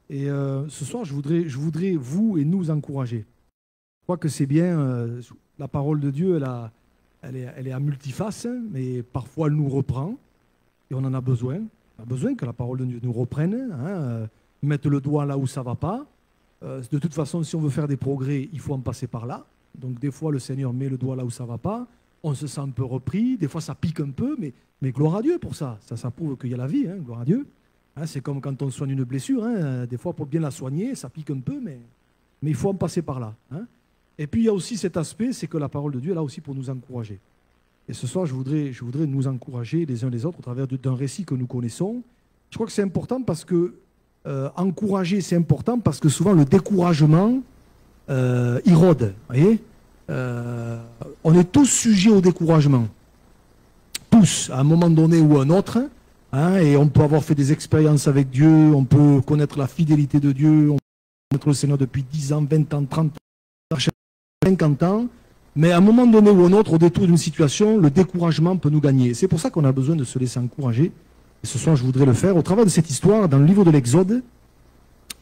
Et ce soir, je voudrais vous et nous encourager. Je crois que c'est bien, la parole de Dieu, elle est à multiface, mais parfois elle nous reprend et on en a besoin. On a besoin que la parole de Dieu nous reprenne, hein, mettre le doigt là où ça ne va pas. De toute façon, si on veut faire des progrès, il faut en passer par là. Donc des fois, le Seigneur met le doigt là où ça ne va pas. On se sent un peu repris. Des fois, ça pique un peu, mais gloire à Dieu pour ça. Ça prouve qu'il y a la vie, hein, gloire à Dieu. Hein, c'est comme quand on soigne une blessure. Hein, des fois, pour bien la soigner, ça pique un peu, mais il faut en passer par là. Hein. Et puis, il y a aussi cet aspect, c'est que la parole de Dieu est là aussi pour nous encourager. Et ce soir, je voudrais nous encourager les uns les autres au travers d'un récit que nous connaissons. Je crois que c'est important parce que encourager, c'est important parce que souvent le découragement il rôde. Vous voyez, on est tous sujets au découragement. Tous, à un moment donné ou à un autre. Hein, et on peut avoir fait des expériences avec Dieu, on peut connaître la fidélité de Dieu, on peut connaître le Seigneur depuis 10 ans, 20 ans, 30 ans, 50 ans. Mais à un moment donné ou à un autre, au détour d'une situation, le découragement peut nous gagner. C'est pour ça qu'on a besoin de se laisser encourager. Et ce soir, je voudrais le faire au travers de cette histoire dans le livre de l'Exode,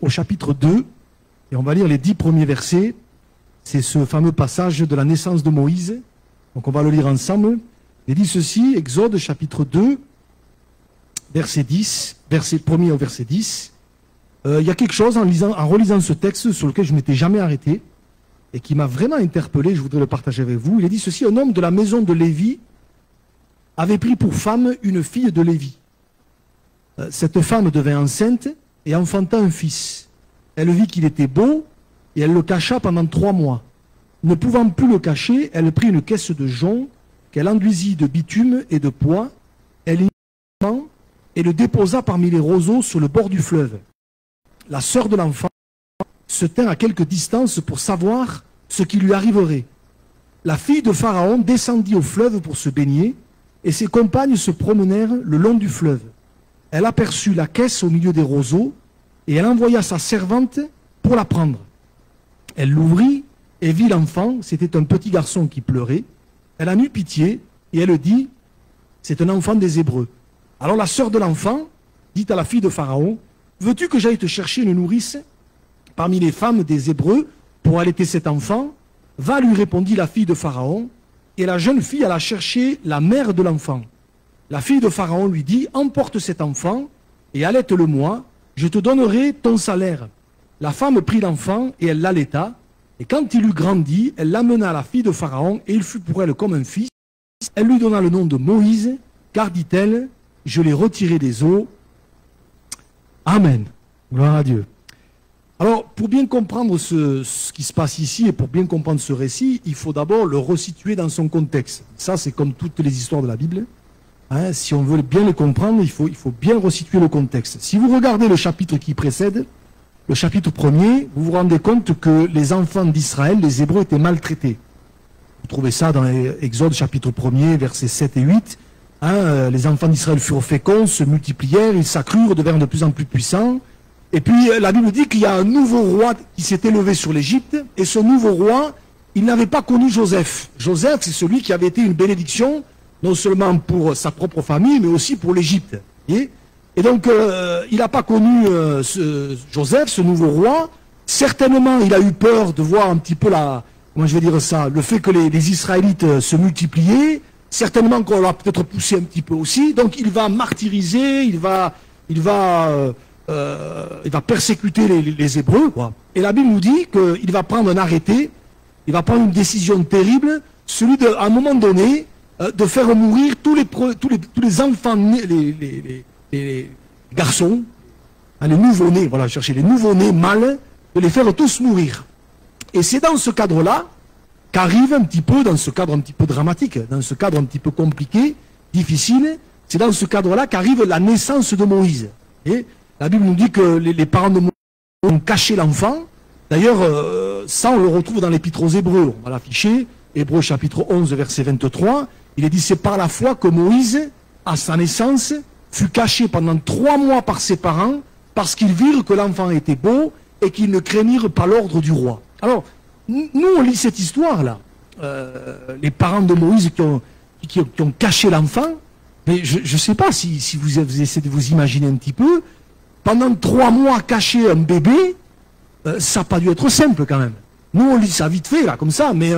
au chapitre 2. Et on va lire les 10 premiers versets. C'est ce fameux passage de la naissance de Moïse. Donc on va le lire ensemble. Il dit ceci, Exode chapitre 2, verset 10, verset 1er au verset 10. Il y a quelque chose en relisant ce texte sur lequel je ne m'étais jamais arrêté et qui m'a vraiment interpellé, je voudrais le partager avec vous. Il est dit ceci, un homme de la maison de Lévi avait pris pour femme une fille de Lévi. Cette femme devint enceinte et enfanta un fils. Elle vit qu'il était beau et elle le cacha pendant 3 mois. Ne pouvant plus le cacher, elle prit une caisse de jonc qu'elle enduisit de bitume et de pois. Elle y mit et le déposa parmi les roseaux sur le bord du fleuve. La sœur de l'enfant se tint à quelque distance pour savoir ce qui lui arriverait. La fille de Pharaon descendit au fleuve pour se baigner et ses compagnes se promenèrent le long du fleuve. Elle aperçut la caisse au milieu des roseaux et elle envoya sa servante pour la prendre. Elle l'ouvrit et vit l'enfant, c'était un petit garçon qui pleurait. Elle en eut pitié et elle dit, c'est un enfant des Hébreux. Alors la sœur de l'enfant dit à la fille de Pharaon, veux-tu que j'aille te chercher une nourrice parmi les femmes des Hébreux pour allaiter cet enfant? Va, lui répondit la fille de Pharaon, et la jeune fille alla chercher la mère de l'enfant. La fille de Pharaon lui dit, emporte cet enfant et allaite-le moi, je te donnerai ton salaire. La femme prit l'enfant et elle l'allaita, et quand il eut grandi, elle l'amena à la fille de Pharaon, et il fut pour elle comme un fils. Elle lui donna le nom de Moïse, car dit-elle, je l'ai retiré des eaux. Amen. Gloire à Dieu. Alors, pour bien comprendre ce qui se passe ici, et pour bien comprendre ce récit, il faut d'abord le resituer dans son contexte. Ça, c'est comme toutes les histoires de la Bible. Hein, si on veut bien le comprendre, il faut bien resituer le contexte. Si vous regardez le chapitre qui précède, le chapitre 1er, vous vous rendez compte que les enfants d'Israël, les Hébreux, étaient maltraités. Vous trouvez ça dans Exode chapitre 1er, versets 7 et 8. Hein, les enfants d'Israël furent féconds, se multiplièrent, ils s'accrurent, devinrent de plus en plus puissants. Et puis la Bible dit qu'il y a un nouveau roi qui s'est élevé sur l'Égypte, et ce nouveau roi, il n'avait pas connu Joseph. Joseph, c'est celui qui avait été une bénédiction, non seulement pour sa propre famille, mais aussi pour l'Égypte. Et donc, il n'a pas connu Joseph, ce nouveau roi. Certainement, il a eu peur de voir un petit peu comment je vais dire ça, le fait que les Israélites se multipliaient. Certainement qu'on l'a peut-être poussé un petit peu aussi. Donc, il va martyriser, il va persécuter les Hébreux, quoi. Et la Bible nous dit qu'il va prendre un arrêté, il va prendre une décision terrible, celui de, à un moment donné, de faire mourir tous les enfants nés, les garçons, hein, les nouveaux-nés, voilà, chercher les nouveaux-nés mâles, de les faire tous mourir. Et c'est dans ce cadre-là qu'arrive un petit peu, dans ce cadre un petit peu dramatique, dans ce cadre un petit peu compliqué, difficile, c'est dans ce cadre-là qu'arrive la naissance de Moïse. Et la Bible nous dit que les parents de Moïse ont caché l'enfant. D'ailleurs, ça on le retrouve dans l'Épître aux Hébreux. On va l'afficher. Hébreux chapitre 11, verset 23. Il est dit, c'est par la foi que Moïse, à sa naissance, fut caché pendant 3 mois par ses parents, parce qu'ils virent que l'enfant était beau et qu'ils ne craignirent pas l'ordre du roi. Alors, nous on lit cette histoire-là. Les parents de Moïse qui ont caché l'enfant, mais je ne sais pas si vous essayez de vous imaginer un petit peu. pendant 3 mois cacher un bébé, ça n'a pas dû être simple quand même. Nous, on lit ça vite fait, là, comme ça, mais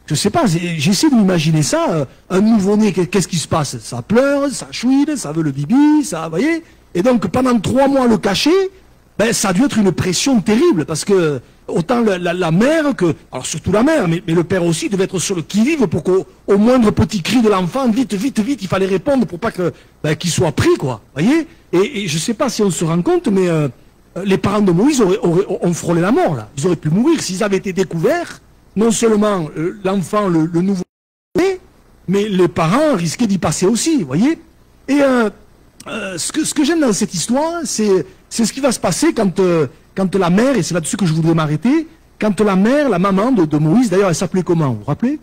je sais pas, j'essaie de m'imaginer ça. Un nouveau-né, qu'est-ce qui se passe? Ça pleure, ça chouine, ça veut le bibi, ça, vous voyez? Et donc, pendant 3 mois le cacher, ben, ça a dû être une pression terrible, parce que autant la mère que, alors surtout la mère, mais le père aussi devait être sur le qui-vive pour qu'au moindre petit cri de l'enfant, vite, vite, vite, il fallait répondre pour pas que, ben, qu'il soit pris, quoi. Vous voyez? Et je sais pas si on se rend compte, mais les parents de Moïse ont frôlé la mort, là. Ils auraient pu mourir s'ils avaient été découverts. Non seulement l'enfant, le nouveau, mais les parents risquaient d'y passer aussi, vous voyez? Et ce que j'aime dans cette histoire, c'est ce qui va se passer quand la mère, et c'est là-dessus que je voudrais m'arrêter, quand la mère, la maman de Moïse, d'ailleurs elle s'appelait comment, vous vous rappelez?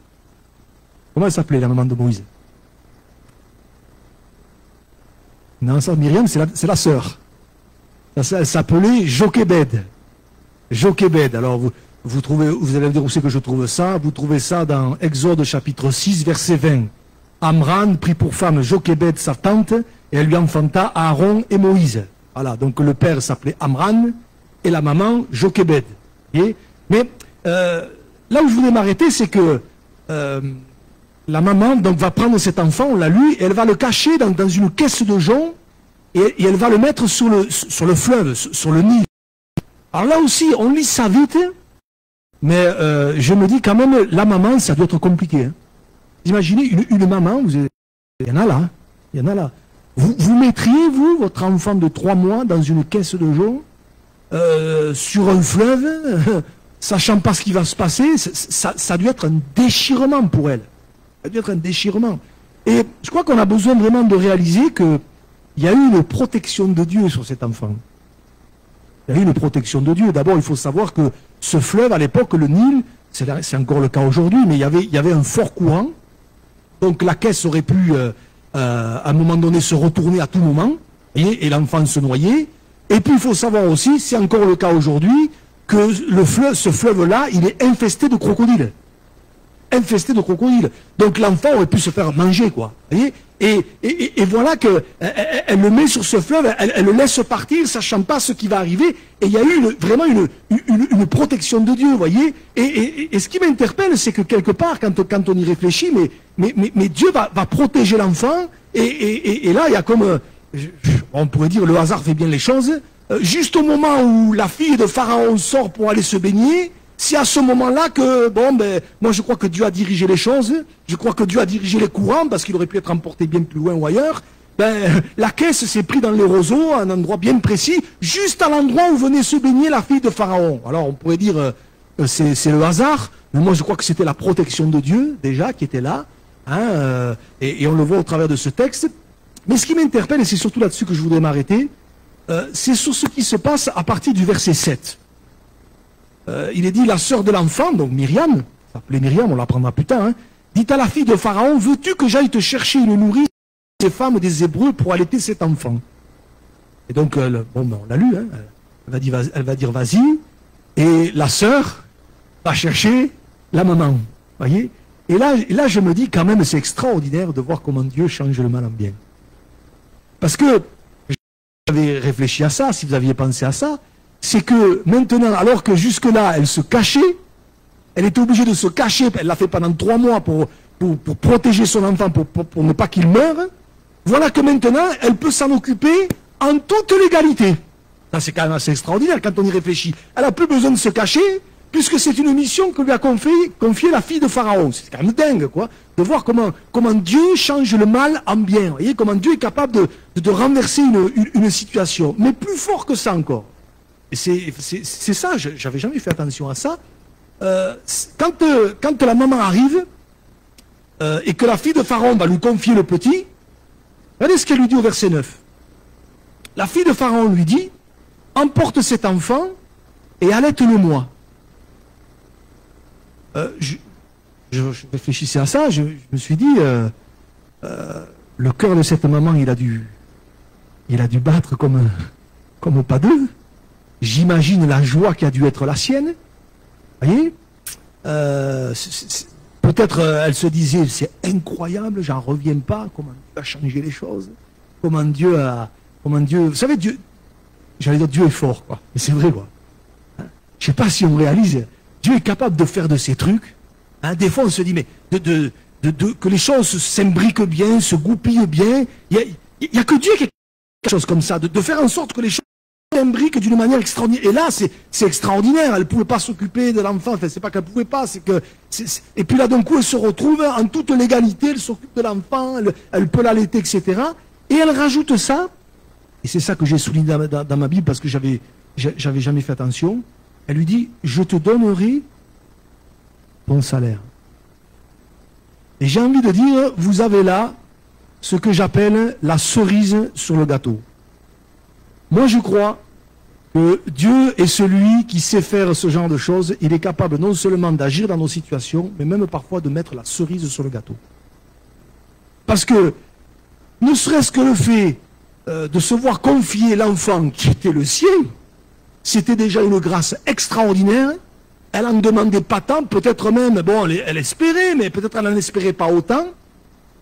Comment elle s'appelait la maman de Moïse? Non, ça, Myriam, c'est la sœur. Elle s'appelait Jochébed. Jochébed, alors vous allez me dire où c'est que je trouve ça. Vous trouvez ça dans Exode chapitre 6, verset 20. Amran prit pour femme Jochébed, sa tante, et elle lui enfanta Aaron et Moïse. Voilà, donc le père s'appelait Amran et la maman Jochébed. Mais là où je voulais m'arrêter, c'est que la maman donc, va prendre cet enfant, on l'a lu, et elle va le cacher dans une caisse de jonc, et elle va le mettre sur le fleuve, sur le Nil. Alors là aussi, on lit ça vite, mais je me dis quand même, la maman, ça doit être compliqué. Hein. Imaginez une maman, il y en a là, hein, il y en a là. Vous mettriez, vous, votre enfant de 3 mois dans une caisse de jonc, sur un fleuve, sachant pas ce qui va se passer, ça a dû être un déchirement pour elle. Ça a dû être un déchirement. Et je crois qu'on a besoin vraiment de réaliser qu'il y a eu une protection de Dieu sur cet enfant. Il y a eu une protection de Dieu. D'abord, il faut savoir que ce fleuve, à l'époque, le Nil, c'est encore le cas aujourd'hui, mais il y avait un fort courant. Donc la caisse aurait pu, à un moment donné, se retourner à tout moment, et l'enfant se noyer. Et puis il faut savoir aussi, c'est encore le cas aujourd'hui, que ce fleuve-là, il est infesté de crocodiles. Infesté de crocodiles. Donc l'enfant aurait pu se faire manger, quoi. Vous voyez? Et voilà que elle le met sur ce fleuve, elle le laisse partir, sachant pas ce qui va arriver. Et il y a eu vraiment une protection de Dieu, vous voyez. Et ce qui m'interpelle, c'est que quelque part, quand on y réfléchit, mais Dieu va protéger l'enfant. Et là, il y a comme, on pourrait dire, le hasard fait bien les choses. Juste au moment où la fille de Pharaon sort pour aller se baigner, c'est à ce moment-là que, bon, ben, moi je crois que Dieu a dirigé les choses, je crois que Dieu a dirigé les courants, parce qu'il aurait pu être emporté bien plus loin ou ailleurs, ben, la caisse s'est prise dans les roseaux, à un endroit bien précis, juste à l'endroit où venait se baigner la fille de Pharaon. Alors on pourrait dire, c'est le hasard, mais moi je crois que c'était la protection de Dieu, déjà, qui était là, hein, et on le voit au travers de ce texte. Mais ce qui m'interpelle, et c'est surtout là-dessus que je voudrais m'arrêter, c'est sur ce qui se passe à partir du verset 7. Il est dit, la sœur de l'enfant, donc Myriam, s'appelait Myriam, on l'apprendra plus tard, hein, dit à la fille de Pharaon, veux-tu que j'aille te chercher une nourrice des femmes des Hébreux pour allaiter cet enfant? Et donc, bon, ben, on l'a lu, hein, elle va dire vas-y, et la sœur va chercher la maman, voyez? Et là, je me dis quand même, c'est extraordinaire de voir comment Dieu change le mal en bien. Parce que, j'avais réfléchi à ça, si vous aviez pensé à ça, c'est que maintenant, alors que jusque-là, elle se cachait, elle était obligée de se cacher, elle l'a fait pendant 3 mois pour protéger son enfant, pour ne pas qu'il meure, voilà que maintenant, elle peut s'en occuper en toute légalité. Ça, c'est quand même assez extraordinaire quand on y réfléchit. Elle n'a plus besoin de se cacher, puisque c'est une mission que lui a confiée la fille de Pharaon. C'est quand même dingue, quoi, de voir comment Dieu change le mal en bien. Vous voyez, comment Dieu est capable de renverser une situation. Mais plus fort que ça encore. Et c'est ça, j'avais jamais fait attention à ça. Quand la maman arrive, et que la fille de Pharaon va lui confier le petit, regardez ce qu'elle lui dit au verset 9. La fille de Pharaon lui dit, emporte cet enfant et allaite-le-moi. Je réfléchissais à ça, je me suis dit, le cœur de cette maman, il a dû battre comme pas deux. J'imagine la joie qui a dû être la sienne. Vous voyez, peut-être elle se disait, c'est incroyable, j'en reviens pas, comment Dieu a changé les choses, comment Dieu, vous savez, Dieu, j'allais dire Dieu est fort, quoi. Mais c'est vrai, quoi. Hein? Je sais pas si on réalise, Dieu est capable de faire de ces trucs. Hein? Des fois, on se dit, mais que les choses s'imbriquent bien, se goupillent bien. Il y a que Dieu qui est quelque chose comme ça, de faire en sorte que les choses s'imbriquent d'une manière extraordinaire. Et là, c'est extraordinaire. Elle ne pouvait pas s'occuper de l'enfant. Enfin, c'est pas qu'elle ne pouvait pas, c'est que... Et puis là, d'un coup, elle se retrouve en toute légalité, elle s'occupe de l'enfant, elle peut l'allaiter, etc. Et elle rajoute ça, et c'est ça que j'ai souligné dans ma Bible, parce que j'avais jamais fait attention. Elle lui dit, je te donnerai ton salaire. Et j'ai envie de dire, vous avez là ce que j'appelle la cerise sur le gâteau. Moi, je crois que Dieu est celui qui sait faire ce genre de choses. Il est capable non seulement d'agir dans nos situations, mais même parfois de mettre la cerise sur le gâteau. Parce que, ne serait-ce que le fait de se voir confier l'enfant qui était le sien, c'était déjà une grâce extraordinaire. Elle en demandait pas tant, peut-être même, bon, elle espérait, mais peut-être elle n'en espérait pas autant.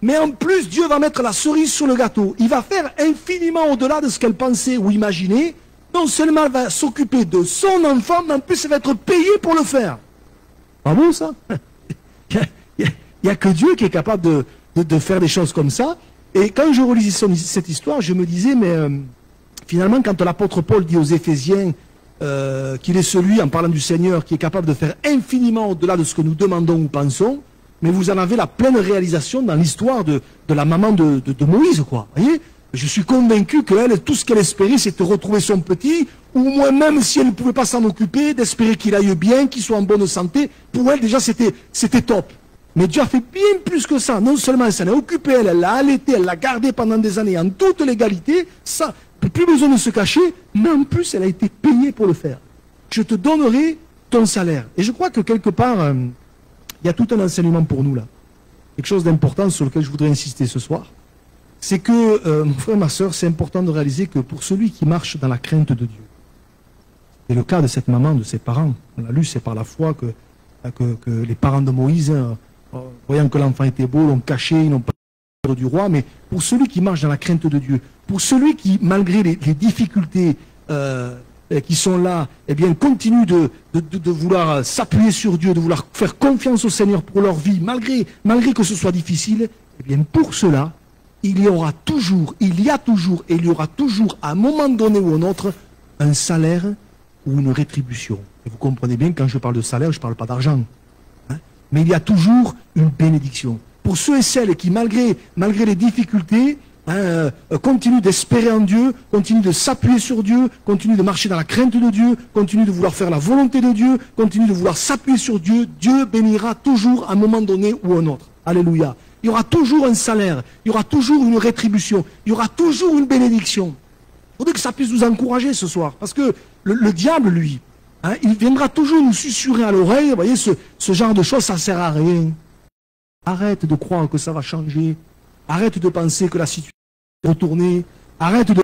Mais en plus, Dieu va mettre la cerise sur le gâteau. Il va faire infiniment au-delà de ce qu'elle pensait ou imaginait. Non seulement elle va s'occuper de son enfant, mais en plus elle va être payée pour le faire. Pas bon ça? Il n'y a que Dieu qui est capable de faire des choses comme ça. Et quand je relisais cette histoire, je me disais, mais finalement, quand l'apôtre Paul dit aux Éphésiens qu'il est celui, en parlant du Seigneur, qui est capable de faire infiniment au-delà de ce que nous demandons ou pensons, mais vous en avez la pleine réalisation dans l'histoire de la maman de Moïse, quoi. Vous voyez? Je suis convaincu qu'elle, tout ce qu'elle espérait, c'était retrouver son petit, ou au moins même si elle ne pouvait pas s'en occuper, d'espérer qu'il aille bien, qu'il soit en bonne santé. Pour elle, déjà, c'était top. Mais Dieu a fait bien plus que ça. Non seulement elle s'en est occupée, elle l'a allaité, elle l'a gardé pendant des années en toute légalité, ça, plus besoin de se cacher, mais en plus, elle a été payée pour le faire. Je te donnerai ton salaire. Et je crois que quelque part, il y a tout un enseignement pour nous là. Quelque chose d'important sur lequel je voudrais insister ce soir. C'est que, mon frère, ma soeur, c'est important de réaliser que pour celui qui marche dans la crainte de Dieu, c'est le cas de cette maman, de ses parents. On l'a lu, c'est par la foi que les parents de Moïse, voyant que l'enfant était beau, l'ont caché, ils n'ont pas peur du roi. Mais pour celui qui marche dans la crainte de Dieu, pour celui qui, malgré les difficultés qui sont là, eh bien, continue de vouloir s'appuyer sur Dieu, de vouloir faire confiance au Seigneur pour leur vie, malgré que ce soit difficile, eh bien, pour cela, il y a toujours, et il y aura toujours, à un moment donné ou un autre, un salaire ou une rétribution. Et vous comprenez bien, quand je parle de salaire, je ne parle pas d'argent. Hein? Mais il y a toujours une bénédiction. Pour ceux et celles qui, malgré les difficultés, continuent d'espérer en Dieu, continuent de s'appuyer sur Dieu, continuent de marcher dans la crainte de Dieu, continuent de vouloir faire la volonté de Dieu, continuent de vouloir s'appuyer sur Dieu, Dieu bénira toujours à un moment donné ou un autre. Alléluia. Il y aura toujours un salaire, il y aura toujours une rétribution, il y aura toujours une bénédiction. Il faudrait que ça puisse nous encourager ce soir, parce que le diable, lui, il viendra toujours nous susurrer à l'oreille, vous voyez, ce genre de choses, ça ne sert à rien. Arrête de croire que ça va changer, arrête de penser que la situation va retourner, arrête de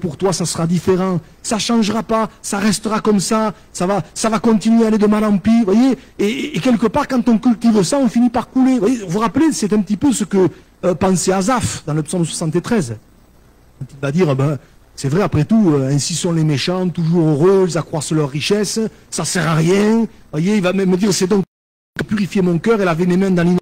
pour toi ça sera différent, ça ne changera pas, ça restera comme ça va continuer à aller de mal en pis, vous voyez, et quelque part quand on cultive ça, on finit par couler. Vous vous rappelez, c'est un petit peu ce que pensait Asaph dans le psaume 73. Il va dire, c'est vrai après tout, ainsi sont les méchants, toujours heureux, ils accroissent leur richesse, ça ne sert à rien, vous voyez, il va même me dire, c'est donc purifier mon cœur et laver mes mains dans l'innocence.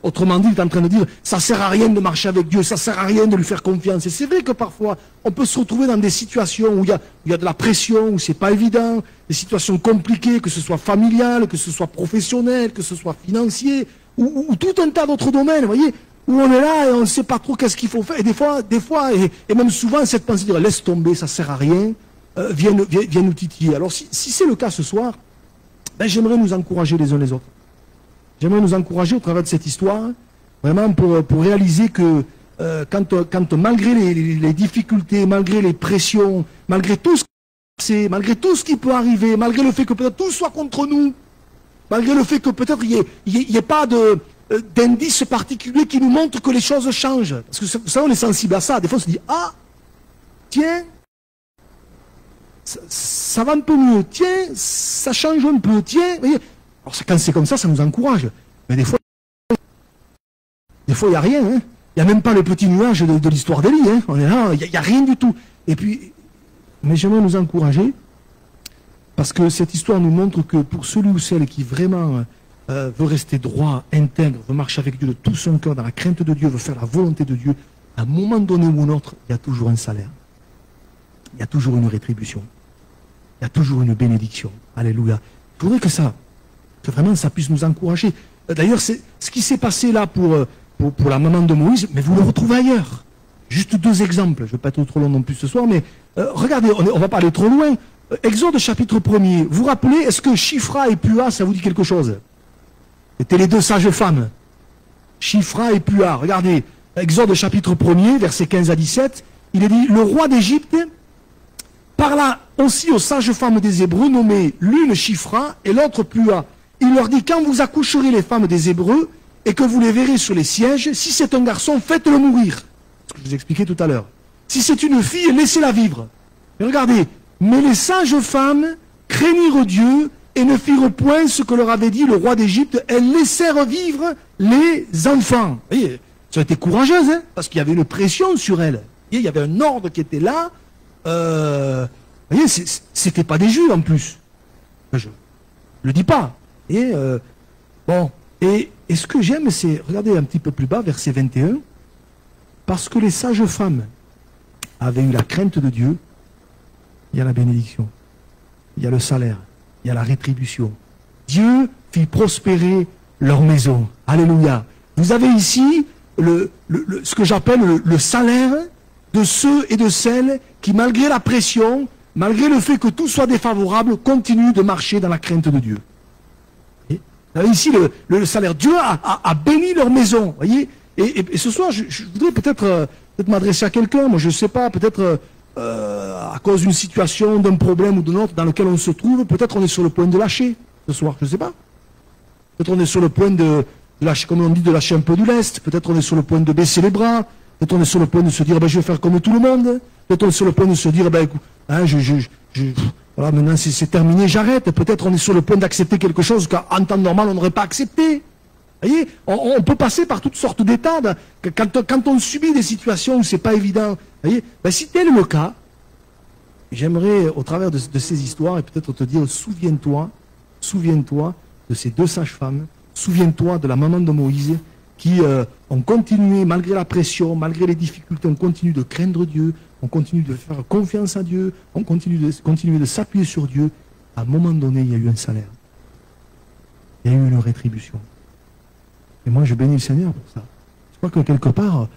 Autrement dit, il est en train de dire, ça ne sert à rien de marcher avec Dieu, ça ne sert à rien de lui faire confiance. Et c'est vrai que parfois, on peut se retrouver dans des situations où il y a de la pression, où c'est pas évident, des situations compliquées, que ce soit familial, que ce soit professionnel, que ce soit financier, ou tout un tas d'autres domaines, vous voyez, où on est là et on ne sait pas trop qu'est-ce qu'il faut faire. Et des fois, et même souvent, cette pensée de dire, laisse tomber, ça ne sert à rien, vient nous titiller. Alors si c'est le cas ce soir, j'aimerais nous encourager les uns les autres. J'aimerais nous encourager au travers de cette histoire, vraiment pour réaliser que quand malgré les difficultés, malgré les pressions, malgré tout ce qui peut arriver, malgré le fait que peut-être tout soit contre nous, malgré le fait que peut-être il n'y ait pas d'indice particulier qui nous montre que les choses changent. Parce que ça, on est sensible à ça. Des fois, on se dit, ah, tiens, ça va un peu mieux, tiens, ça change un peu, tiens, vous voyez. Alors quand c'est comme ça, ça nous encourage. Mais des fois, il n'y a rien. Il n'y a même pas le petit nuage de l'histoire d'Élie. On est là, il n'y a rien du tout. Et puis, Mais j'aimerais nous encourager, parce que cette histoire nous montre que pour celui ou celle qui vraiment veut rester droit, intègre, veut marcher avec Dieu de tout son cœur, dans la crainte de Dieu, veut faire la volonté de Dieu, à un moment donné ou un autre, il y a toujours un salaire. Il y a toujours une rétribution. Il y a toujours une bénédiction. Alléluia. Je voudrais que vraiment ça puisse nous encourager. D'ailleurs, c'est ce qui s'est passé là pour la maman de Moïse, mais vous le retrouvez ailleurs. Juste 2 exemples. Je ne vais pas être trop long non plus ce soir, mais regardez, on ne va pas aller trop loin. Exode chapitre 1er. Vous vous rappelez, est-ce que Shifra et Pua, ça vous dit quelque chose? C'était les 2 sages femmes. Shifra et Pua. Regardez, Exode chapitre 1er, versets 15 à 17. Il est dit, le roi d'Égypte parla aussi aux sages femmes des Hébreux, nommées l'une Shifra et l'autre Pua. Il leur dit, quand vous accoucherez les femmes des Hébreux et que vous les verrez sur les sièges, si c'est un garçon, faites-le mourir. Ce que je vous expliquais tout à l'heure. Si c'est une fille, laissez-la vivre. Mais regardez, mais les sages femmes craignirent Dieu et ne firent point ce que leur avait dit le roi d'Égypte. Elles laissèrent vivre les enfants. Vous voyez, ça a été courageuse, hein, parce qu'il y avait une pression sur elles. Il y avait un ordre qui était là. Vous voyez, c'était pas des Juifs en plus. Je le dis pas. Et bon, et ce que j'aime, c'est, regardez un petit peu plus bas, verset 21, parce que les sages femmes avaient eu la crainte de Dieu, il y a la bénédiction, il y a le salaire, il y a la rétribution. Dieu fit prospérer leur maison. Alléluia. Vous avez ici ce que j'appelle le salaire de ceux et de celles qui, malgré la pression, malgré le fait que tout soit défavorable, continuent de marcher dans la crainte de Dieu. Ici, le salaire. Dieu a béni leur maison. Voyez. Et ce soir, je voudrais peut-être m'adresser à quelqu'un. Moi, je ne sais pas, peut-être à cause d'une situation, d'un problème ou d'un autre dans lequel on se trouve, peut-être on est sur le point de lâcher ce soir. Je ne sais pas. Peut-être on est sur le point de lâcher, comme on dit, de lâcher un peu du lest. Peut-être on est sur le point de baisser les bras. Peut-être on est sur le point de se dire, je vais faire comme tout le monde. Peut-être on est sur le point de se dire, voilà, maintenant c'est terminé, j'arrête. Peut-être on est sur le point d'accepter quelque chose qu'en temps normal on n'aurait pas accepté. Vous voyez, on peut passer par toutes sortes d'états. Quand on subit des situations où c'est pas évident. Vous voyez, si tel est le cas, j'aimerais, au travers de ces histoires, et peut-être te dire, souviens-toi de ces 2 sages-femmes, souviens-toi de la maman de Moïse, qui ont continué, malgré la pression, malgré les difficultés, on continue de craindre Dieu, on continue de faire confiance à Dieu, on continue de s'appuyer sur Dieu. À un moment donné, il y a eu un salaire. Il y a eu une rétribution. Et moi, je bénis le Seigneur pour ça. Je crois que quelque part,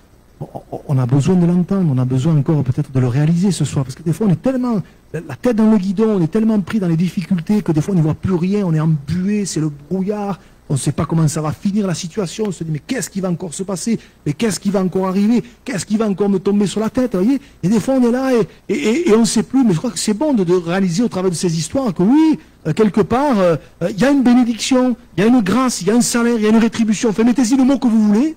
on a besoin de l'entendre, on a besoin encore peut-être de le réaliser ce soir. Parce que des fois, on est tellement, la tête dans le guidon, on est tellement pris dans les difficultés que des fois, on n'y voit plus rien, on est embué, c'est le brouillard. On ne sait pas comment ça va finir la situation. On se dit, mais qu'est-ce qui va encore se passer? Mais qu'est-ce qui va encore arriver? Qu'est-ce qui va encore me tomber sur la tête? Vous voyez? Et des fois, on est là et on ne sait plus. Mais je crois que c'est bon de réaliser au travers de ces histoires que oui, quelque part, il y a une bénédiction, il y a une grâce, il y a un salaire, il y a une rétribution. Enfin, mettez-y le mot que vous voulez.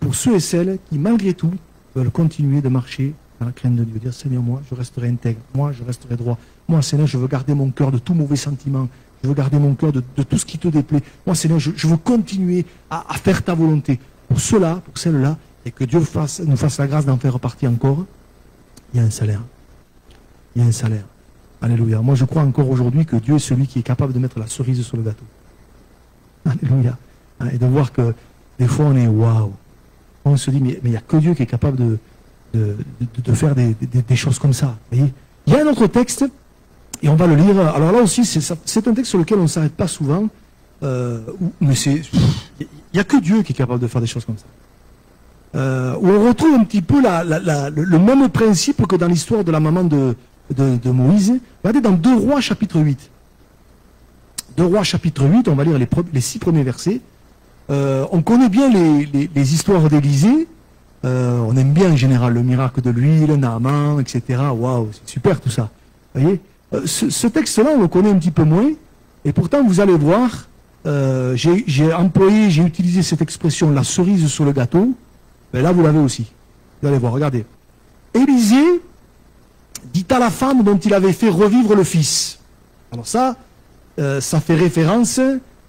Pour ceux et celles qui, malgré tout, veulent continuer de marcher dans la crainte de Dieu. Dire, Seigneur, moi, je resterai intègre. Moi, je resterai droit. Moi, Seigneur, je veux garder mon cœur de tout mauvais sentiment. Je veux garder mon cœur de tout ce qui te déplaît. Moi, Seigneur, je veux continuer à faire ta volonté. Pour ceux-là, pour celles-là, et que Dieu nous fasse la grâce d'en faire partie encore, il y a un salaire. Il y a un salaire. Alléluia. Moi, je crois encore aujourd'hui que Dieu est celui qui est capable de mettre la cerise sur le gâteau. Alléluia. Et de voir que des fois, on est waouh. On se dit, mais il n'y a que Dieu qui est capable de faire des choses comme ça. Vous voyez. Il y a un autre texte. Et on va le lire. Alors là aussi, c'est un texte sur lequel on ne s'arrête pas souvent. Mais il n'y a que Dieu qui est capable de faire des choses comme ça. Où on retrouve un petit peu le même principe que dans l'histoire de la maman de Moïse. Regardez dans 2 Rois chapitre 8. 2 Rois chapitre 8, on va lire les 6 premiers versets. On connaît bien les histoires d'Élisée. On aime bien en général le miracle de l'huile, Naaman, etc. Waouh, c'est super tout ça. Vous voyez? Ce texte-là, on le connaît un petit peu moins, et pourtant, vous allez voir, j'ai utilisé cette expression, la cerise sur le gâteau, mais là, vous l'avez aussi. Vous allez voir, regardez. Élisée dit à la femme dont il avait fait revivre le fils. Alors ça fait référence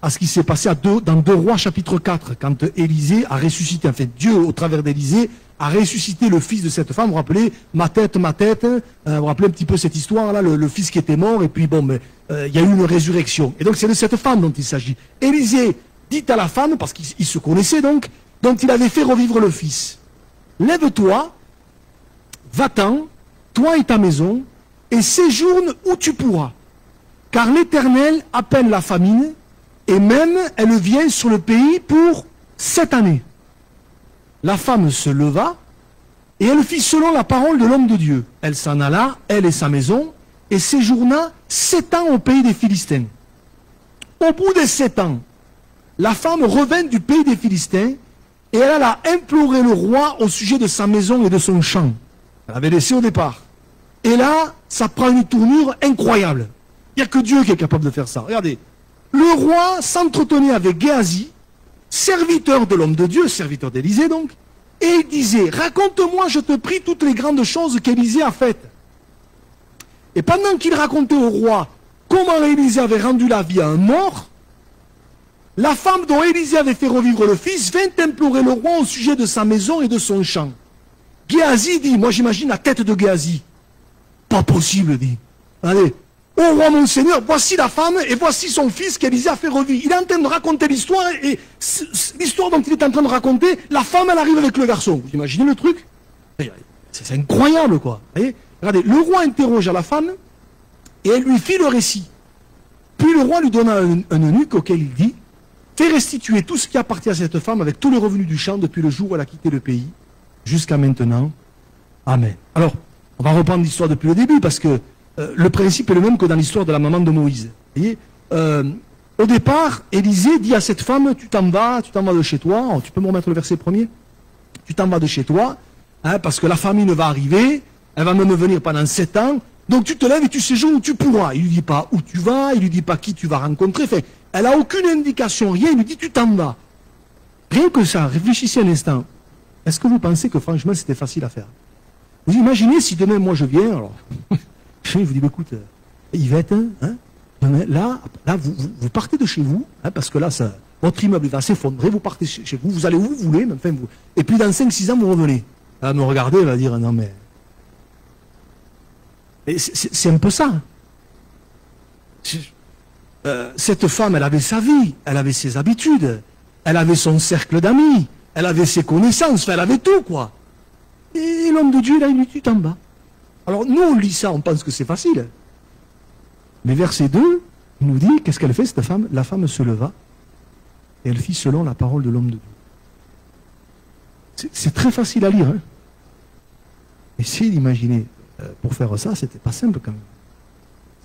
à ce qui s'est passé dans 2 Rois chapitre 4, quand Élisée a ressuscité, enfin Dieu au travers d'Élisée a ressuscité le fils de cette femme. Vous vous rappelez, ma tête, vous vous rappelez un petit peu cette histoire-là, le fils qui était mort, et puis bon, mais il y a eu une résurrection. Et donc c'est de cette femme dont il s'agit. Élisée dit à la femme, parce qu'il se connaissait donc, dont il avait fait revivre le fils, lève-toi, va-t'en, toi et ta maison, et séjourne où tu pourras. Car l'Éternel appelle la famine, et même elle vient sur le pays pour 7 années. La femme se leva, et elle fit selon la parole de l'homme de Dieu. Elle s'en alla, elle et sa maison, et séjourna 7 ans au pays des Philistins. Au bout des 7 ans, la femme revint du pays des Philistins, et elle alla implorer le roi au sujet de sa maison et de son champ. Elle avait laissé au départ. Et là, ça prend une tournure incroyable. Il n'y a que Dieu qui est capable de faire ça. Regardez. Le roi s'entretenait avec Géasi, serviteur de l'homme de Dieu, serviteur d'Élisée donc, et il disait, raconte-moi, je te prie, toutes les grandes choses qu'Élisée a faites. Et pendant qu'il racontait au roi comment Élisée avait rendu la vie à un mort, la femme dont Élisée avait fait revivre le fils vint implorer le roi au sujet de sa maison et de son champ. Géasi dit, moi j'imagine la tête de Géasi. Pas possible, dit. Allez, ô roi mon seigneur, voici la femme et voici son fils qu'Élisée a fait revivre. Il est en train de raconter l'histoire et l'histoire dont il est en train de raconter, la femme elle arrive avec le garçon. Vous imaginez le truc? C'est incroyable quoi. Voyez, regardez, le roi interroge la femme et elle lui fit le récit. Puis le roi lui donna un eunuque auquel il dit, fais restituer tout ce qui appartient à cette femme avec tous les revenus du champ depuis le jour où elle a quitté le pays jusqu'à maintenant. Amen. Alors, on va reprendre l'histoire depuis le début parce que le principe est le même que dans l'histoire de la maman de Moïse. Vous voyez, au départ, Élisée dit à cette femme, tu t'en vas de chez toi. Oh, tu peux me remettre le verset premier? Tu t'en vas de chez toi, hein, parce que la famine va arriver, elle va même venir pendant 7 ans. Donc tu te lèves et tu séjournes où tu pourras. Il lui dit pas où tu vas, il lui dit pas qui tu vas rencontrer. Enfin, elle a aucune indication, rien. Il lui dit tu t'en vas. Rien que ça, réfléchissez un instant. Est-ce que vous pensez que franchement c'était facile à faire? Vous imaginez si demain moi je viens, alors je vous dis écoute, Yvette, hein, là vous partez de chez vous, hein, parce que là votre immeuble va s'effondrer, vous partez chez vous, vous allez où vous voulez, mais enfin vous. Et puis dans 5-6 ans vous revenez. Elle va me regarder, elle va dire non mais. C'est un peu ça. Cette femme, elle avait sa vie, elle avait ses habitudes, elle avait son cercle d'amis, elle avait ses connaissances, enfin, elle avait tout, quoi. Et l'homme de Dieu, là, il lui dit, en bas. Alors, nous, on lit ça, on pense que c'est facile. Mais verset 2, il nous dit, qu'est-ce qu'elle fait, cette femme? La femme se leva, et elle fit selon la parole de l'homme de Dieu. C'est très facile à lire, hein. Essayez d'imaginer. Pour faire ça, c'était pas simple quand même.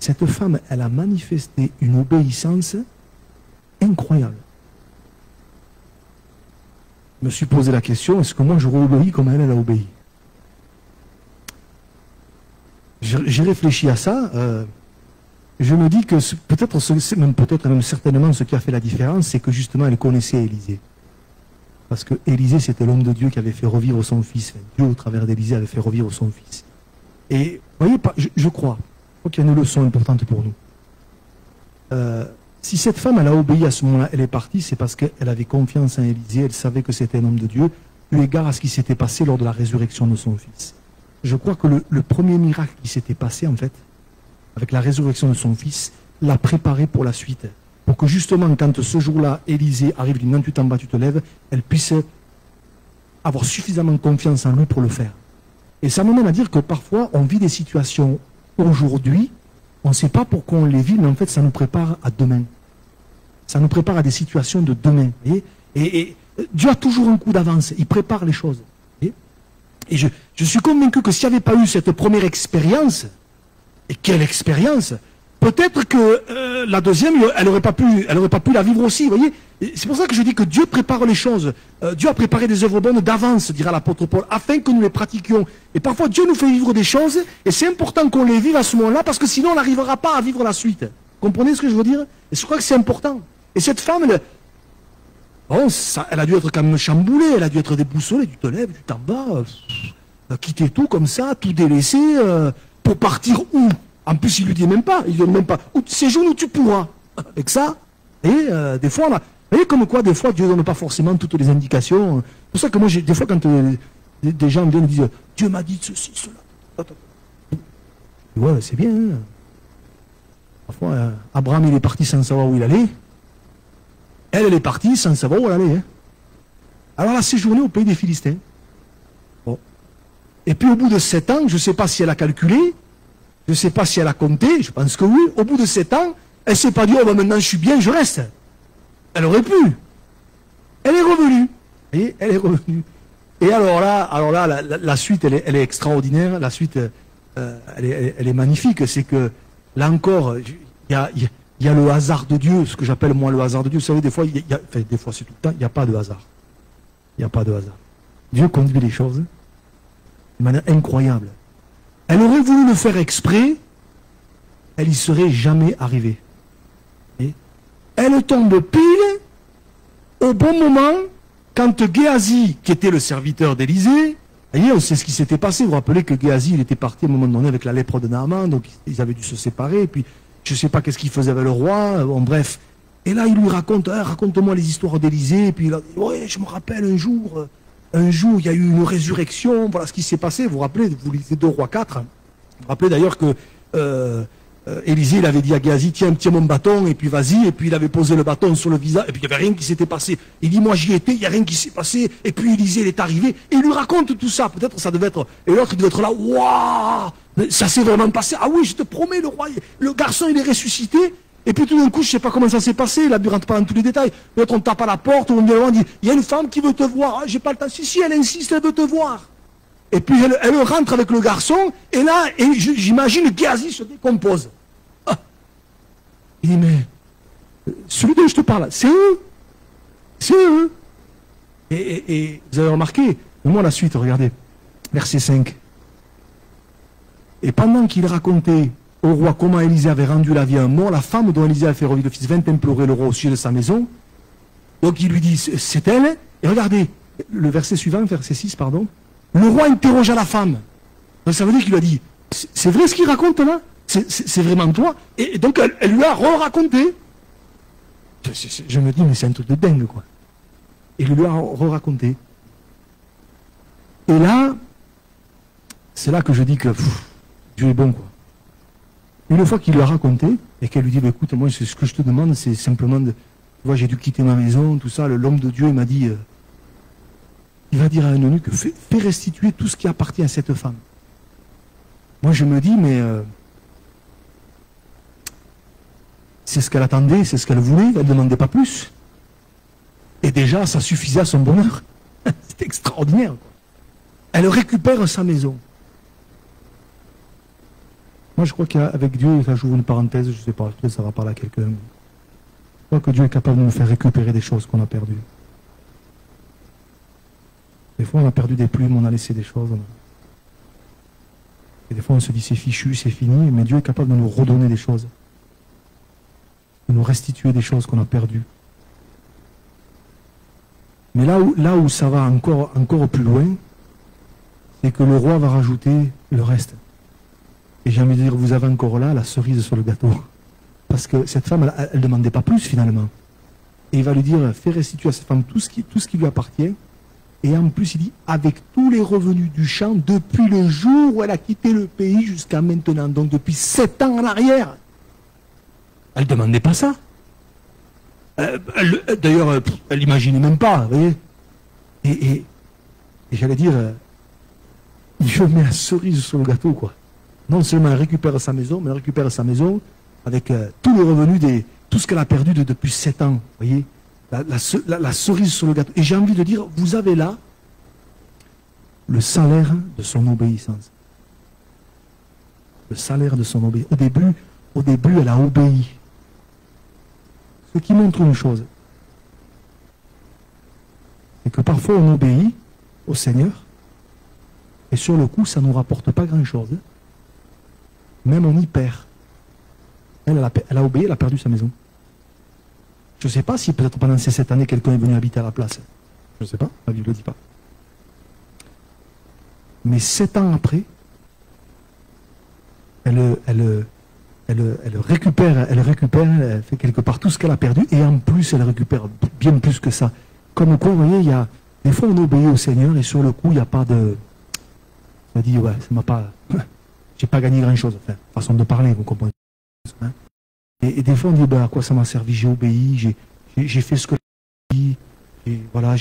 Cette femme, elle a manifesté une obéissance incroyable. Je me suis posé la question, est-ce que moi j'aurais obéi comme elle a obéi? J'ai réfléchi à ça. Je me dis que peut-être même certainement ce qui a fait la différence, c'est que justement elle connaissait Élisée. Parce que Élisée, c'était l'homme de Dieu qui avait fait revivre son fils. Dieu, au travers d'Élisée, avait fait revivre son fils. Et vous voyez, je crois qu'il y a une leçon importante pour nous. Si cette femme, elle a obéi à ce moment-là, elle est partie, c'est parce qu'elle avait confiance en Élisée, elle savait que c'était un homme de Dieu, eu égard à ce qui s'était passé lors de la résurrection de son fils. Je crois que le premier miracle qui s'était passé, en fait, avec la résurrection de son fils, l'a préparé pour la suite. Pour que justement, quand ce jour-là, Élisée arrive, dit non, tu t'en vas, tu te lèves, elle puisse avoir suffisamment confiance en lui pour le faire. Et ça m'amène à dire que parfois, on vit des situations aujourd'hui, on ne sait pas pourquoi on les vit, mais en fait, ça nous prépare à demain. Ça nous prépare à des situations de demain. Et Dieu a toujours un coup d'avance, il prépare les choses. Et je suis convaincu que s'il n'y avait pas eu cette première expérience, et quelle expérience, peut-être que la deuxième, elle n'aurait pas pu la vivre aussi, vous voyez. C'est pour ça que je dis que Dieu prépare les choses. Dieu a préparé des œuvres bonnes d'avance, dira l'apôtre Paul, afin que nous les pratiquions. Et parfois, Dieu nous fait vivre des choses, et c'est important qu'on les vive à ce moment-là, parce que sinon, on n'arrivera pas à vivre la suite. Vous comprenez ce que je veux dire? Et je crois que c'est important. Et cette femme, elle a dû être quand même chamboulée, elle a dû être déboussolée. Tu te lèves, tu t'en vas, quitter tout comme ça, tout délaisser, pour partir où? En plus, il lui dit même pas, il lui dit même pas, séjourne où tu pourras. Avec ça, Et des fois, vous voyez comme quoi, des fois, Dieu ne donne pas forcément toutes les indications. C'est pour ça que moi, des fois, quand des gens viennent et disent « Dieu m'a dit ceci, cela », ouais, c'est bien. Hein. Parfois, Abraham, il est parti sans savoir où il allait. Elle est partie sans savoir où elle allait. Hein. Alors, elle a séjourné au pays des Philistins. Bon. Et puis, au bout de 7 ans, je ne sais pas si elle a calculé, je ne sais pas si elle a compté, je pense que oui. Au bout de 7 ans, elle ne s'est pas dit, oh, ben maintenant je suis bien, je reste. Elle aurait pu. Elle est revenue. Vous voyez, elle est revenue. Et alors là, la suite, elle est extraordinaire. La suite, elle est magnifique. C'est que, là encore, il y a le hasard de Dieu, ce que j'appelle moi le hasard de Dieu. Vous savez, des fois, des fois c'est tout le temps, il n'y a pas de hasard. Il n'y a pas de hasard. Dieu conduit les choses de manière incroyable. Elle aurait voulu le faire exprès, elle n'y serait jamais arrivée. Et elle tombe pile au bon moment quand Géasi, qui était le serviteur d'Élisée, voyez, on sait ce qui s'était passé. Vous vous rappelez que Géasi, il était parti à un moment donné avec la lèpre de Naaman, donc ils avaient dû se séparer, et puis je ne sais pas qu'est-ce qu'il faisait avec le roi, bon bref. Et là, il lui raconte, raconte-moi les histoires d'Élisée, et puis il a dit, ouais, je me rappelle un jour, il y a eu une résurrection, voilà ce qui s'est passé. Vous vous rappelez, vous lisez 2 Rois 4. Vous vous rappelez d'ailleurs que Élisée, il avait dit à Géasi, tiens mon bâton, et puis vas-y, et puis il avait posé le bâton sur le visage, et puis il n'y avait rien qui s'était passé. Il dit, moi j'y étais, il n'y a rien qui s'est passé, et puis Élisée, il est arrivé, et il lui raconte tout ça. Peut-être ça devait être, et l'autre, il devait être là, waouh, ça s'est vraiment passé. Ah oui, je te promets, le garçon, il est ressuscité. Et puis tout d'un coup, je ne sais pas comment ça s'est passé, là, ne rentre pas dans tous les détails. L'autre, on tape à la porte, on vient, on dit, il y a une femme qui veut te voir. Ah, j'ai pas le temps. Si, elle insiste, elle veut te voir. Et puis elle rentre avec le garçon, et là, j'imagine Géasi se décompose. Ah. Il dit, mais celui dont je te parle, c'est eux. C'est eux. Et vous avez remarqué, moi la suite, regardez, verset 5. Et pendant qu'il racontait au roi comment Élisée avait rendu la vie à un mort, la femme dont Élisée a fait revivre le fils vint implorer le roi au sujet de sa maison. Donc il lui dit, c'est elle. Et regardez, le verset suivant, verset 6, pardon. Le roi interrogea la femme. Donc ça veut dire qu'il lui a dit, c'est vrai ce qu'il raconte là? C'est vraiment toi? Et donc elle lui a re-raconté. Je me dis, mais c'est un truc de dingue, quoi. Et il lui a re-raconté. Et là, c'est là que je dis que Dieu est bon, quoi. Une fois qu'il lui a raconté, et qu'elle lui dit, bah, écoute, moi, ce que je te demande, c'est simplement de... Tu vois, j'ai dû quitter ma maison, tout ça. L'homme de Dieu, il m'a dit, il va dire à un eunuque, fais restituer tout ce qui appartient à cette femme. Moi, je me dis, mais... c'est ce qu'elle attendait, c'est ce qu'elle voulait, elle ne demandait pas plus. Et déjà, ça suffisait à son bonheur. C'est extraordinaire, quoi. Elle récupère sa maison. Moi, je crois qu'avec Dieu, ça j'ouvre une parenthèse, je ne sais pas, peut-être ça va parler à quelqu'un. Je crois que Dieu est capable de nous faire récupérer des choses qu'on a perdues. Des fois, on a perdu des plumes, on a laissé des choses. Et des fois, on se dit, c'est fichu, c'est fini, mais Dieu est capable de nous redonner des choses. De nous restituer des choses qu'on a perdues. Mais là où ça va encore plus loin, c'est que le roi va rajouter le reste. Et j'ai envie de dire, vous avez encore là la cerise sur le gâteau. Parce que cette femme, elle ne demandait pas plus finalement. Et il va lui dire, fais restituer à cette femme tout ce qui lui appartient. Et en plus, il dit, avec tous les revenus du champ, depuis le jour où elle a quitté le pays jusqu'à maintenant. Donc depuis 7 ans en arrière. Elle ne demandait pas ça. D'ailleurs, elle n'imaginait même pas, vous voyez. Et j'allais dire, Dieu met la cerise sur le gâteau, quoi. Non seulement elle récupère sa maison, mais elle récupère sa maison avec tous les revenus, tout ce qu'elle a perdu depuis 7 ans. Vous voyez, la cerise sur le gâteau. Et j'ai envie de dire, vous avez là le salaire de son obéissance. Le salaire de son obéissance. Au début, elle a obéi. Ce qui montre une chose, c'est que parfois on obéit au Seigneur, et sur le coup, ça ne nous rapporte pas grand-chose. Même on y perd. Elle a obéi, elle a perdu sa maison. Je ne sais pas si peut-être pendant ces 7 années, quelqu'un est venu habiter à la place. Je ne sais pas, la Bible ne le dit pas. Mais 7 ans après, elle elle récupère, elle fait quelque part tout ce qu'elle a perdu, et en plus, elle récupère bien plus que ça. Comme quoi, vous voyez, des fois, on obéit au Seigneur, et sur le coup, il n'y a pas de... On dit, ouais, ça m'a pas... J'ai pas gagné grand-chose, enfin, façon de parler, vous comprenez. Hein, et des fois, on dit, ben, à quoi ça m'a servi? J'ai obéi, j'ai fait ce que j'ai dit, et voilà,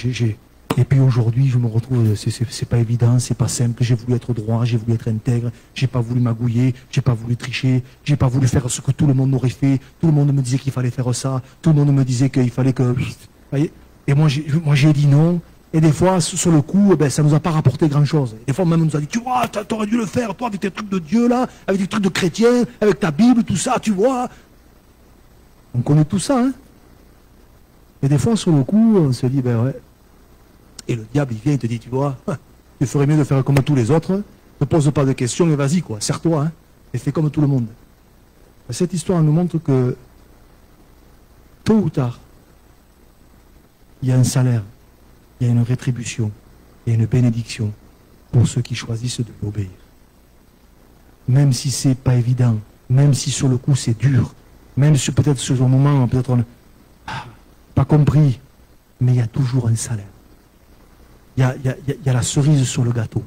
Et puis aujourd'hui, je me retrouve, c'est pas évident, c'est pas simple, j'ai voulu être droit, j'ai voulu être intègre, j'ai pas voulu magouiller, j'ai pas voulu tricher, j'ai pas voulu faire ce que tout le monde aurait fait, tout le monde me disait qu'il fallait faire ça, tout le monde me disait qu'il fallait que... Vous voyez, et moi j'ai dit non, et des fois, sur le coup, ben, ça nous a pas rapporté grand-chose. Des fois, même on nous a dit, tu vois, t'aurais dû le faire, toi, avec tes trucs de Dieu, là, avec tes trucs de chrétien, avec ta Bible, tout ça, tu vois. On connaît tout ça, hein. Et des fois, sur le coup, on se dit, ben ouais. Et le diable, il vient, il te dit, tu vois, tu ferais mieux de faire comme tous les autres, ne pose pas de questions, et vas-y, quoi, serre-toi, hein, et fais comme tout le monde. Cette histoire nous montre que, tôt ou tard, il y a un salaire, il y a une rétribution, il y a une bénédiction pour ceux qui choisissent de l'obéir. Même si c'est pas évident, même si sur le coup c'est dur, même si peut-être sur un moment, peut-être on n'a pas compris, mais il y a toujours un salaire. Il y a la cerise sur le gâteau.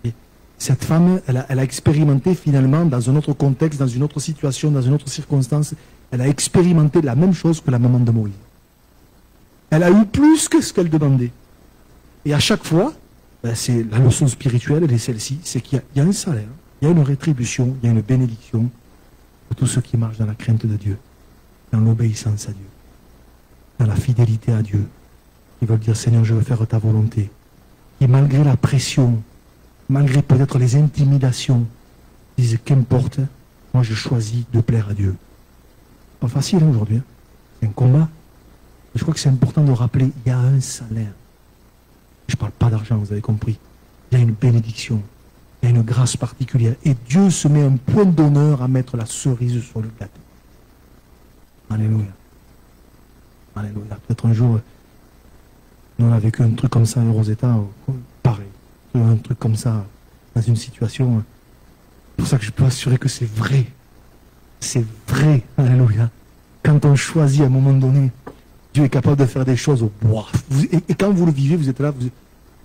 Et cette femme, elle a expérimenté finalement dans un autre contexte, dans une autre situation, dans une autre circonstance, elle a expérimenté la même chose que la maman de Moïse. Elle a eu plus que ce qu'elle demandait. Et à chaque fois, ben c'est la leçon spirituelle, elle est celle-ci, c'est qu'il y a un salaire, il y a une rétribution, il y a une bénédiction pour tous ceux qui marchent dans la crainte de Dieu, dans l'obéissance à Dieu, dans la fidélité à Dieu. Ils veulent dire, Seigneur, je veux faire ta volonté. Et malgré la pression, malgré peut-être les intimidations, ils disent, qu'importe, moi je choisis de plaire à Dieu. Pas facile hein, aujourd'hui, hein. C'est un combat. Je crois que c'est important de rappeler, il y a un salaire. Je ne parle pas d'argent, vous avez compris. Il y a une bénédiction, il y a une grâce particulière. Et Dieu se met un point d'honneur à mettre la cerise sur le gâteau. Alléluia. Alléluia. Peut-être un jour... On a vécu un truc comme ça à Rosetta, pareil. Un truc comme ça, dans une situation. C'est pour ça que je peux assurer que c'est vrai. C'est vrai, alléluia. Quand on choisit à un moment donné, Dieu est capable de faire des choses au bois. Et quand vous le vivez, vous êtes là, vous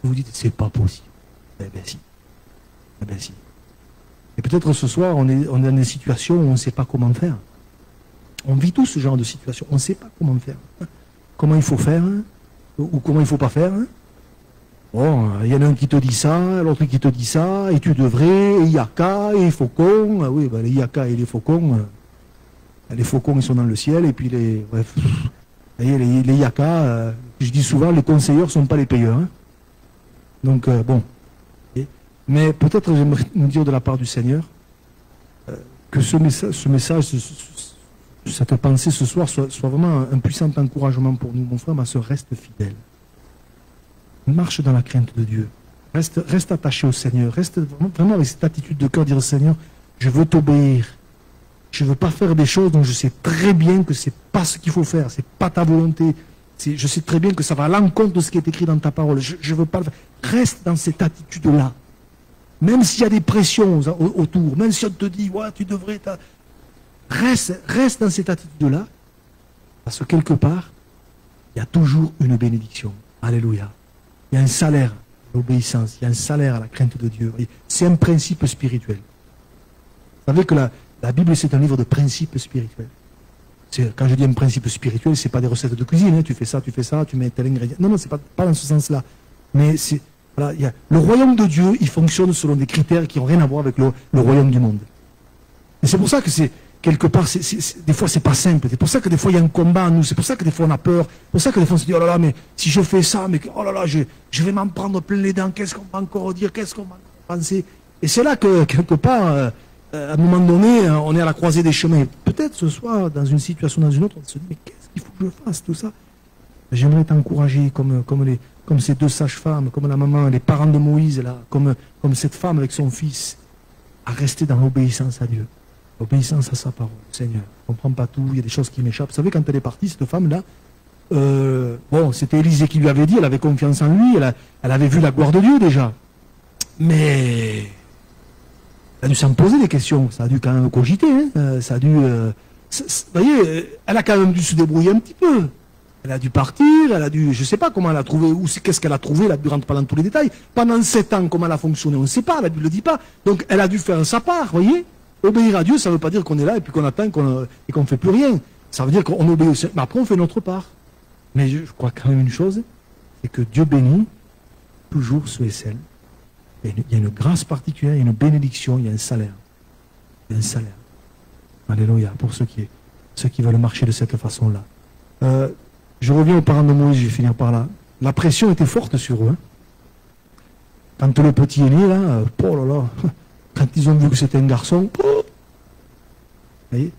vous dites, c'est pas possible. Eh bien si. Eh bien si. Et peut-être ce soir, on est dans des situations où on ne sait pas comment faire. On vit tous ce genre de situation. On ne sait pas comment faire. Comment il faut faire, hein, ou comment il ne faut pas faire. Hein. Bon, il y en a un qui te dit ça, l'autre qui te dit ça, et tu devrais, et Yaka, et faucons. Ah oui, ben les Yaka et les faucons ils sont dans le ciel, et puis bref, les Yaka, je dis souvent, les conseilleurs ne sont pas les payeurs. Hein. Donc, bon. Mais peut-être j'aimerais nous dire de la part du Seigneur que ce message, cette pensée ce soir soit vraiment un puissant encouragement pour nous, mon frère, ma soeur, reste fidèle. Marche dans la crainte de Dieu. Reste attaché au Seigneur. Reste vraiment avec cette attitude de cœur, dire au Seigneur, je veux t'obéir. Je ne veux pas faire des choses dont je sais très bien que ce n'est pas ce qu'il faut faire, ce n'est pas ta volonté. Je sais très bien que ça va à l'encontre de ce qui est écrit dans ta parole. Je ne veux pas le faire. Reste dans cette attitude-là. Même s'il y a des pressions autour, même si on te dit, ouais, tu devrais... Reste dans cette attitude-là, parce que quelque part, il y a toujours une bénédiction. Alléluia. Il y a un salaire à l'obéissance, il y a un salaire à la crainte de Dieu. C'est un principe spirituel. Vous savez que la Bible, c'est un livre de principes spirituels. Quand je dis un principe spirituel, ce n'est pas des recettes de cuisine. Hein. Tu fais ça, tu mets tel ingrédient. Non, c'est pas dans ce sens-là. Mais voilà, le royaume de Dieu, il fonctionne selon des critères qui n'ont rien à voir avec le royaume du monde. Et c'est pour ça que quelque part, des fois, c'est pas simple. C'est pour ça que des fois, il y a un combat en nous. C'est pour ça que des fois, on a peur. C'est pour ça que des fois, on se dit, oh là là, mais si je fais ça, mais oh là là, je vais m'en prendre plein les dents. Qu'est-ce qu'on va encore dire? Qu'est-ce qu'on va penser? Et c'est là que, quelque part, à un moment donné, on est à la croisée des chemins. Peut-être ce soir, dans une situation, dans une autre, on se dit, mais qu'est-ce qu'il faut que je fasse, tout ça? J'aimerais t'encourager, comme ces deux sages-femmes, comme la maman, les parents de Moïse, là, comme cette femme avec son fils, à rester dans l'obéissance à Dieu. L'obéissance à sa parole. Seigneur, je ne comprends pas tout, il y a des choses qui m'échappent. Vous savez, quand elle est partie, cette femme-là, bon, c'était Élisée qui lui avait dit, elle avait confiance en lui, elle avait vu la gloire de Dieu déjà. Mais a dû s'en poser des questions, ça a dû quand même cogiter, hein. Ça a dû... vous voyez, elle a quand même dû se débrouiller un petit peu. Elle a dû partir, elle a dû... Je ne sais pas comment elle a trouvé, ou qu'est-ce qu'elle a trouvé, elle ne rentre pas dans tous les détails. Pendant 7 ans, comment elle a fonctionné, on ne sait pas, la Bible ne le dit pas. Donc elle a dû faire sa part, vous voyez. Obéir à Dieu, ça ne veut pas dire qu'on est là et puis qu'on attend et qu'on ne fait plus rien. Ça veut dire qu'on obéit aussi. Mais après, on fait notre part. Mais je crois quand même une chose, c'est que Dieu bénit toujours ceux et celles. Il y a une grâce particulière, il y a une bénédiction, il y a un salaire. Il y a un salaire. Alléluia, pour ceux qui veulent marcher de cette façon-là. Je reviens aux parents de Moïse, je vais finir par là. La pression était forte sur eux. Hein. Quand le petit est né, là, oh là là, quand ils ont vu que c'était un garçon, oh, vous voyez.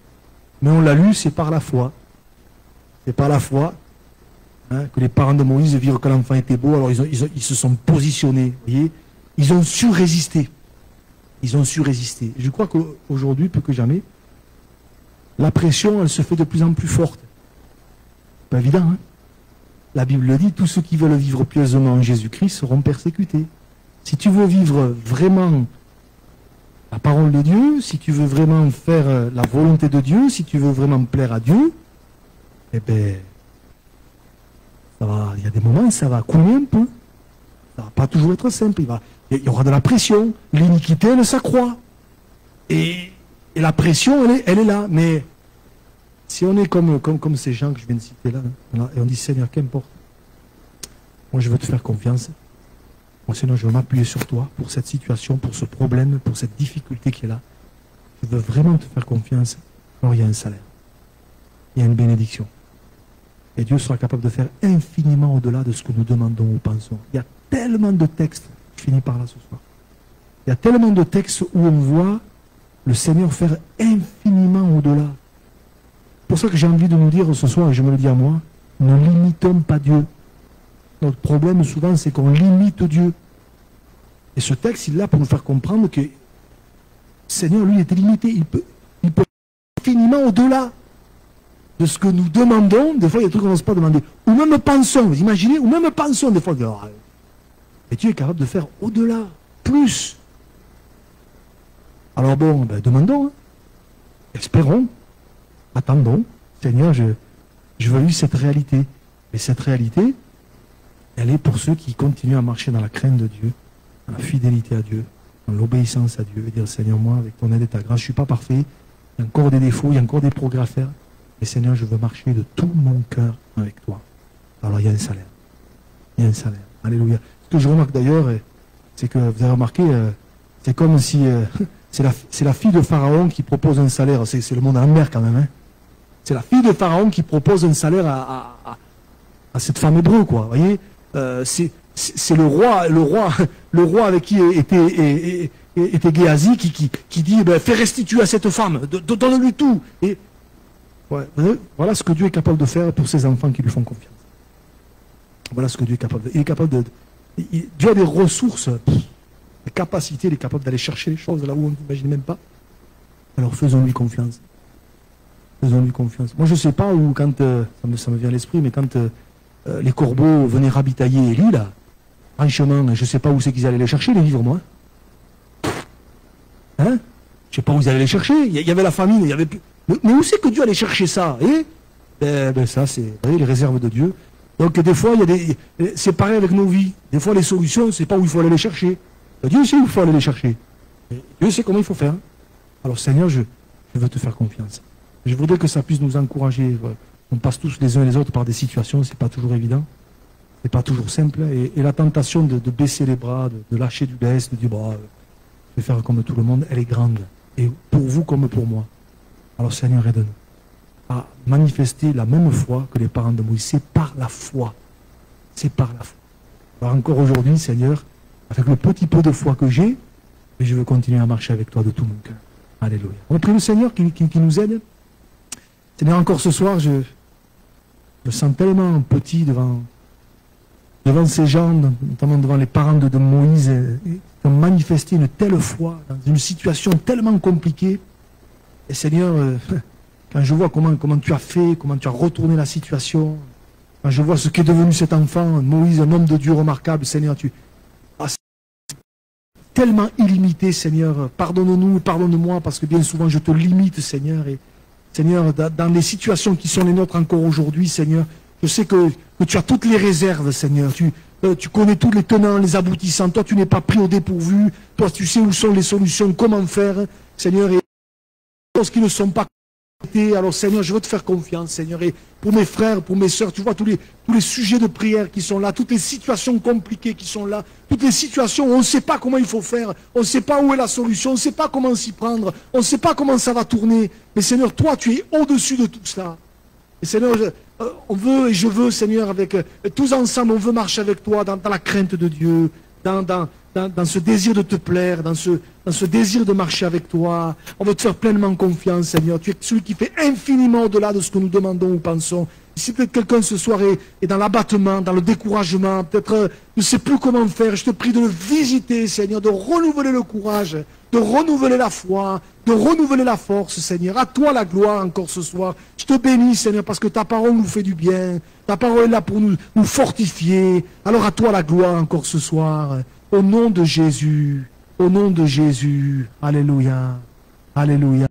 Mais on l'a lu, c'est par la foi. C'est par la foi, hein, que les parents de Moïse virent que l'enfant était beau, alors ils se sont positionnés, vous voyez. Ils ont su résister. Ils ont su résister. Je crois qu'aujourd'hui, plus que jamais, la pression, elle se fait de plus en plus forte. Pas évident, hein. La Bible le dit, tous ceux qui veulent vivre pieusement en Jésus-Christ seront persécutés. Si tu veux vivre vraiment la parole de Dieu, si tu veux vraiment faire la volonté de Dieu, si tu veux vraiment plaire à Dieu, eh bien, il y a des moments, ça va couler un peu. Ça ne va pas toujours être simple. Il y aura de la pression. L'iniquité, elle s'accroît. Et la pression, elle est là. Mais si on est comme ces gens que je viens de citer là, et on dit, Seigneur, qu'importe. Moi, je veux te faire confiance. Moi, Seigneur, je veux m'appuyer sur toi pour cette situation, pour ce problème, pour cette difficulté qui est là. Je veux vraiment te faire confiance. Alors, il y a un salaire. Il y a une bénédiction. Et Dieu sera capable de faire infiniment au-delà de ce que nous demandons ou pensons. Il y a tellement de textes, je finis par là ce soir. Il y a tellement de textes où on voit le Seigneur faire infiniment au-delà. C'est pour ça que j'ai envie de nous dire ce soir, et je me le dis à moi, ne limitons pas Dieu. Notre problème souvent, c'est qu'on limite Dieu. Et ce texte, il est là pour nous faire comprendre que le Seigneur, lui, était limité. Il peut infiniment au-delà de ce que nous demandons. Des fois, il y a des trucs qu'on n'ose pas demander. Ou même pensons, vous imaginez, ou même pensons des fois. Et Dieu est capable de faire au-delà, plus. Alors bon, ben, demandons, hein. Espérons, attendons. Seigneur, je veux vivre cette réalité. Et cette réalité, elle est pour ceux qui continuent à marcher dans la crainte de Dieu, dans la fidélité à Dieu, dans l'obéissance à Dieu. Et dire, Seigneur, moi, avec ton aide et ta grâce, je ne suis pas parfait. Il y a encore des défauts, il y a encore des progrès à faire. Mais Seigneur, je veux marcher de tout mon cœur avec toi. Alors il y a un salaire. Il y a un salaire. Alléluia. Ce que je remarque d'ailleurs, c'est que vous avez remarqué, c'est comme si c'est la fille de Pharaon qui propose un salaire. C'est le monde à l'envers quand même. Hein. C'est la fille de Pharaon qui propose un salaire à cette femme hébreu, quoi. Vous voyez, c'est le roi avec qui était Géasi qui dit, ben, fais restituer à cette femme, donne-lui tout. Et ouais, voilà ce que Dieu est capable de faire pour ses enfants qui lui font confiance. Voilà ce que Dieu est capable de faire. Il est capable de... Dieu a des ressources, des capacités, il est capable d'aller chercher les choses là où on n'imagine même pas. Alors faisons-lui confiance. Faisons-lui confiance. Moi je ne sais pas où, quand, ça me vient à l'esprit, mais quand les corbeaux venaient ravitailler Élie, là, franchement, je ne sais pas où c'est qu'ils allaient les chercher, les livres, moi. Hein? Je ne sais pas où ils allaient les chercher. Il y avait la famine, il y avait plus... Mais où c'est que Dieu allait chercher ça? Ça, c'est les réserves de Dieu. Donc des fois, c'est pareil avec nos vies. Des fois, les solutions, c'est pas où il faut aller les chercher. Dieu sait où il faut aller les chercher. Dieu sait comment il faut faire. Alors Seigneur, je veux te faire confiance. Je voudrais que ça puisse nous encourager. On passe tous les uns et les autres par des situations, c'est pas toujours évident. C'est pas toujours simple. Et la tentation de baisser les bras, de lâcher du lest, de dire, je vais faire comme tout le monde, elle est grande. Et pour vous comme pour moi. Alors Seigneur, aide-nous à manifester la même foi que les parents de Moïse. C'est par la foi. C'est par la foi. Alors encore aujourd'hui, Seigneur, avec le petit peu de foi que j'ai, je veux continuer à marcher avec toi de tout mon cœur. Alléluia. On prie le Seigneur qui nous aide. Seigneur, encore ce soir, je me sens tellement petit devant ces gens, notamment devant les parents de Moïse, qui ont manifesté une telle foi dans une situation tellement compliquée. Et Seigneur, quand je vois comment tu as fait, comment tu as retourné la situation, quand je vois ce qu'est devenu cet enfant, Moïse, un homme de Dieu remarquable, Seigneur, tellement illimité, Seigneur. Pardonne-nous, pardonne-moi, parce que bien souvent je te limite, Seigneur. Et Seigneur, dans les situations qui sont les nôtres encore aujourd'hui, Seigneur, je sais que tu as toutes les réserves, Seigneur. Tu connais tous les tenants, les aboutissants. Toi, tu n'es pas pris au dépourvu. Toi, tu sais où sont les solutions, comment faire, Seigneur. Et les choses qui ne sont pas complétées. Alors, Seigneur, je veux te faire confiance, Seigneur. Et pour mes frères, pour mes sœurs, tu vois tous les sujets de prière qui sont là, toutes les situations compliquées qui sont là, toutes les situations où on ne sait pas comment il faut faire, on ne sait pas où est la solution, on ne sait pas comment s'y prendre, on ne sait pas comment ça va tourner. Mais Seigneur, toi, tu es au-dessus de tout cela. Et Seigneur, on veut et je veux, Seigneur, avec tous ensemble, on veut marcher avec toi dans la crainte de Dieu, dans ce désir de te plaire, dans ce désir de marcher avec toi. On veut te faire pleinement confiance, Seigneur. Tu es celui qui fait infiniment au-delà de ce que nous demandons ou pensons. Si peut-être quelqu'un ce soir est dans l'abattement, dans le découragement, peut-être ne sait plus comment faire, je te prie de le visiter, Seigneur, de renouveler le courage, de renouveler la foi, de renouveler la force, Seigneur. À toi la gloire encore ce soir. Je te bénis, Seigneur, parce que ta parole nous fait du bien. Ta parole est là pour nous fortifier. Alors à toi la gloire encore ce soir. Au nom de Jésus. Au nom de Jésus. Alléluia. Alléluia.